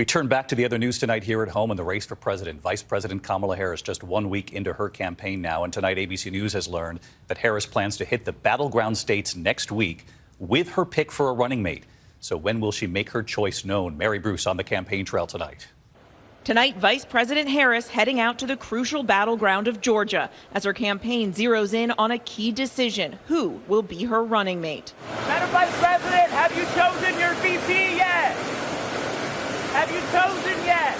We turn back to the other news tonight here at home in the race for president. Vice President Kamala Harris just 1 week into her campaign now. And tonight, ABC News has learned that Harris plans to hit the battleground states next week with her pick for a running mate. So when will she make her choice known? Mary Bruce on the campaign trail tonight. Tonight, Vice President Harris heading out to the crucial battleground of Georgia as her campaign zeroes in on a key decision: who will be her running mate. Madam Vice President, have you chosen your VP yet? Have you chosen yet?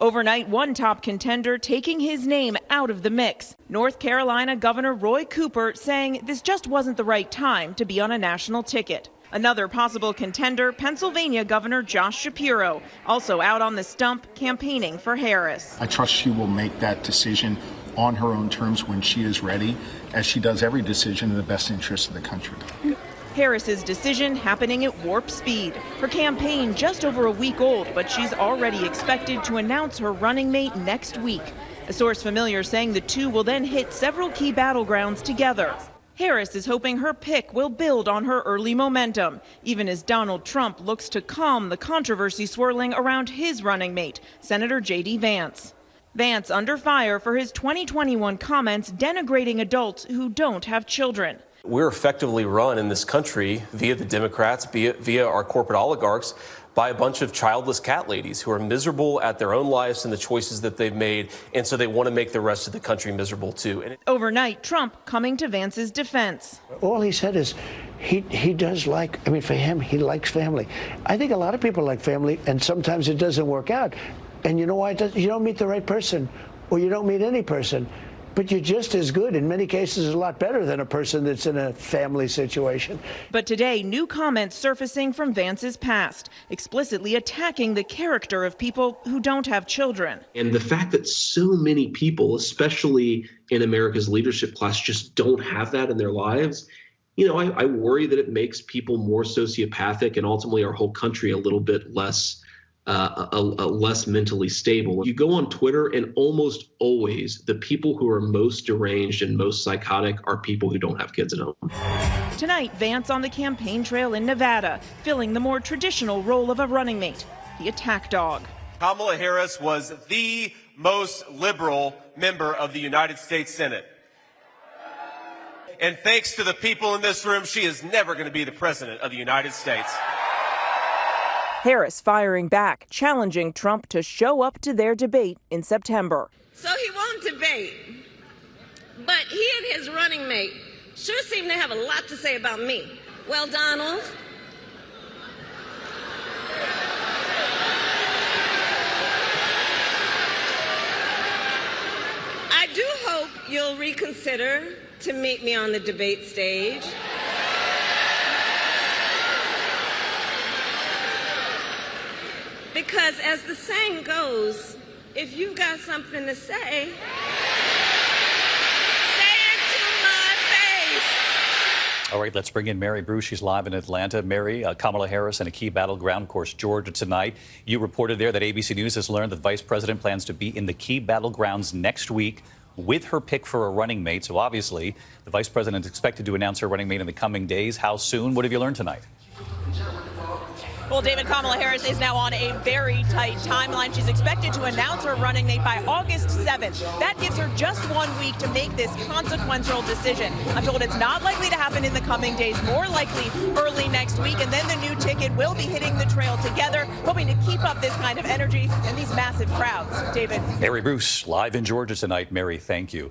Overnight, one top contender taking his name out of the mix. North Carolina Governor Roy Cooper saying this just wasn't the right time to be on a national ticket. Another possible contender, Pennsylvania Governor Josh Shapiro, also out on the stump campaigning for Harris. I trust she will make that decision on her own terms when she is ready, as she does every decision in the best interest of the country. Harris's decision happening at warp speed. Her campaign just over a week old, but she's already expected to announce her running mate next week. A source familiar saying the two will then hit several key battlegrounds together. Harris is hoping her pick will build on her early momentum, even as Donald Trump looks to calm the controversy swirling around his running mate, Senator J.D. Vance. Vance under fire for his 2021 comments denigrating adults who don't have children. We're effectively run in this country via the Democrats, via our corporate oligarchs, by a bunch of childless cat ladies who are miserable at their own lives and the choices that they've made, and so they want to make the rest of the country miserable too. Overnight, Trump coming to Vance's defense. All he said is he does like, for him, he likes family. I think a lot of people like family, and sometimes it doesn't work out. And you know why? You don't meet the right person, or you don't meet any person. But you're just as good, in many cases a lot better than a person that's in a family situation. But today, new comments surfacing from Vance's past, explicitly attacking the character of people who don't have children. And the fact that so many people, especially in America's leadership class, just don't have that in their lives, I worry that it makes people more sociopathic and ultimately our whole country a little bit less less mentally stable. You go on Twitter and almost always the people who are most deranged and most psychotic are people who don't have kids at home. Tonight, Vance on the campaign trail in Nevada, filling the more traditional role of a running mate, the attack dog. Kamala Harris was the most liberal member of the United States Senate. And thanks to the people in this room, she is never going to be the president of the United States. Harris firing back, challenging Trump to show up to their debate in September. So he won't debate, but he and his running mate sure seem to have a lot to say about me. Well, Donald, I do hope you'll reconsider to meet me on the debate stage. Because as the saying goes, if you've got something to say, say it to my face. All right, let's bring in Mary Bruce. She's live in Atlanta. Mary, Kamala Harris in a key battleground, of course, Georgia tonight. You reported there that ABC News has learned that the vice president plans to be in the key battlegrounds next week with her pick for a running mate. So obviously, the vice president is expected to announce her running mate in the coming days. How soon? What have you learned tonight? Well, David, Kamala Harris is now on a very tight timeline. She's expected to announce her running mate by August 7th. That gives her just 1 week to make this consequential decision. I'm told it's not likely to happen in the coming days, more likely early next week. And then the new ticket will be hitting the trail together, hoping to keep up this kind of energy and these massive crowds. David. Mary Bruce, live in Georgia tonight. Mary, thank you.